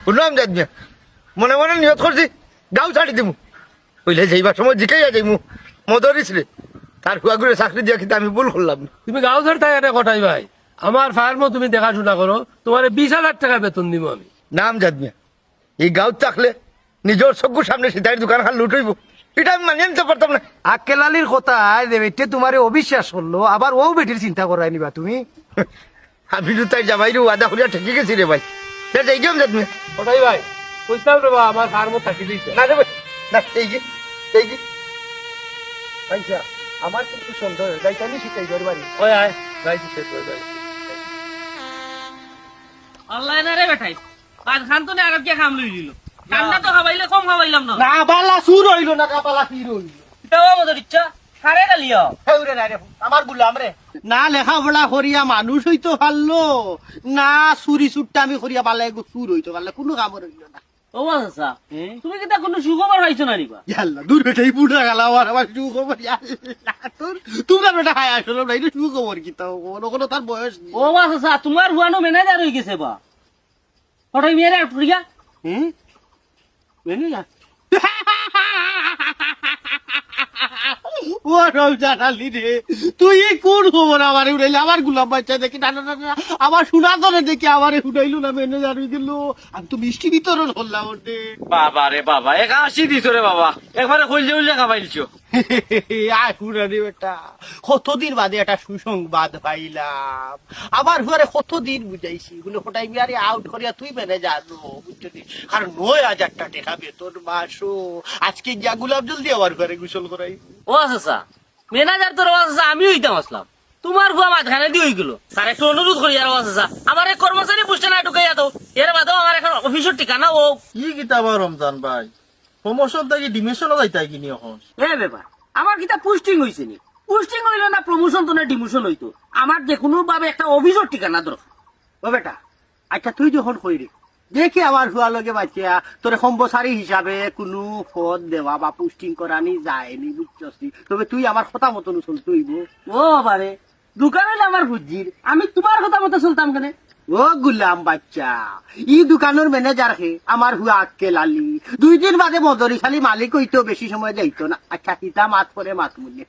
শুনলাম যাই মনে মনে নিয়ত করছি গাঁও ছাড়ি দিমু বুঝলে যাইবার সময় জিকাইয়া যাইমু মদরিস রে তার হুয়াগুড়ে চাকরি দিয়া কিন্তু আমি ভুল করলাম। তুমি গাঁও ছাড়তে এনে কটাই ভাই আমার ফার্মও তুমি দেখাশোনা করো, তোমার 20,000 টাকা বেতন দিব আমি। নাম জাদমিয়া এই গাঁও থাকলে নিজের চকুর সামনে সীতার দোকান খান লুট হইব, এটা আমি মানিয়ে নিতে পারতাম না। আক্কেলালির কথা যে বেটে তোমারে অবিশ্বাস করলো, আবার ও বেটির চিন্তা করাই নিবা তুমি। আমি তো তাই জামাই রে ওয়াদা করিয়া ঠেকে গেছি রে ভাই। যাই গেম জাদমিয়া কটাই ভাই কইতাম রে বা আমার ফার্মও থাকি দিতে না রে ভাই না এই যে আচ্ছা আমার কিন্তু সন্দেহ যাইতানি শিখাই তোর বাড়ি। ওই আয় যাইছি শেষ হয়ে যায়। অনলাইনে রে বেটাই পাঁচ খান তো আর কি খাম লই দিল ঠান্ডা তো খাবাইলে কম খাবাইলাম না না বালা সুর হইলো না কাপালা কি রইলো এটাও মজা ইচ্ছা খারে ডালিও হেউরে না রে আমার গুলাম রে না লেখাপড়া করিয়া মানুষ হইতো পারলো না চুরি চুরটা আমি করিয়া পালে চুর হইতো পারলে কোনো কামর হইলো না। ও আচ্ছা তুমি কি তা কোনো সুখবর পাইছো না নিবা ইয়াল্লা দূর বেটাই বুড়া গেল আমার সুখবর তোর তোমরা বেটা খায় আসলো না এটা সুখবর কি তাও কোনো তার বয়স নেই। ও আচ্ছা তোমার হুয়ানো ম্যানেজার হয়ে গেছে বা ওটাই মেরে টুরিয়া হুম মেনে যা ও রমজানালি রে তুই কোন খবর আমার উড়াইলে আমার গুলাম বাচ্চা দেখি না আমার শোনা ধরে দেখি আমার উড়াইলো না মেনে জানি দিল আমি তো মিষ্টি বিতরণ করলাম ওতে বাবা রে বাবা 81 দিছো রে বাবা একবারে কইলে কইলে খাবাইলছো আয় পুরানি বেটা কতদিন বাদে একটা সুসংবাদ পাইলাম আবার ঘরে কতদিন বুঝাইছি বলে কোটাই মিয়ারে আউট করিয়া তুই মেনে জানো বুঝলি কারণ 9,000 টাকা বেতন মাসো আজকে যা গুলাব জলদি আমার ঘরে গোসল করাই ও আচ্ছা ম্যানেজার তোর আচ্ছা আমি হইতাম আসলাম তোমার হুয়া মাঝখানে দিয়ে হয়ে গেল স্যার একটু অনুরোধ করি আর আচ্ছা আমার এক কর্মচারী বুঝতে না ঢুকাইয়া দাও এর বাদেও আমার এখন অফিসের ঠিকানা ও কি কিতাব রমজান ভাই প্রমোশন থাকি ডিমিশনও যাইতাই কিনি এখন এ ব্যাপার আমার কিতা পোস্টিং হইছে নি পোস্টিং হইলো না প্রমোশন তো না ডিমোশন হইতো আমার যে কোনো ভাবে একটা অফিসের ঠিকানা দরকার ও বেটা আচ্ছা তুই যখন কইরি দেখি আমার হুয়া লগে বাচ্চা তোর কর্মচারী হিসাবে কোনো পদ দেওয়া বা পোস্টিং করানি যায়নি বুঝছস তবে তুই আমার কথা মতন চলতে হইব। ও বারে দোকান হইলে আমার বুঝির আমি তোমার কথা মতো চলতাম কেন ও গুলাম বাচ্চা ই দোকানের ম্যানেজার হে আমার হুয়া আক্কেল আলী 2 দিন বাদে মদরিশালী মালিক হইতো বেশি সময় যাইতো না। আচ্ছা কিতা মাত করে মাত মুলে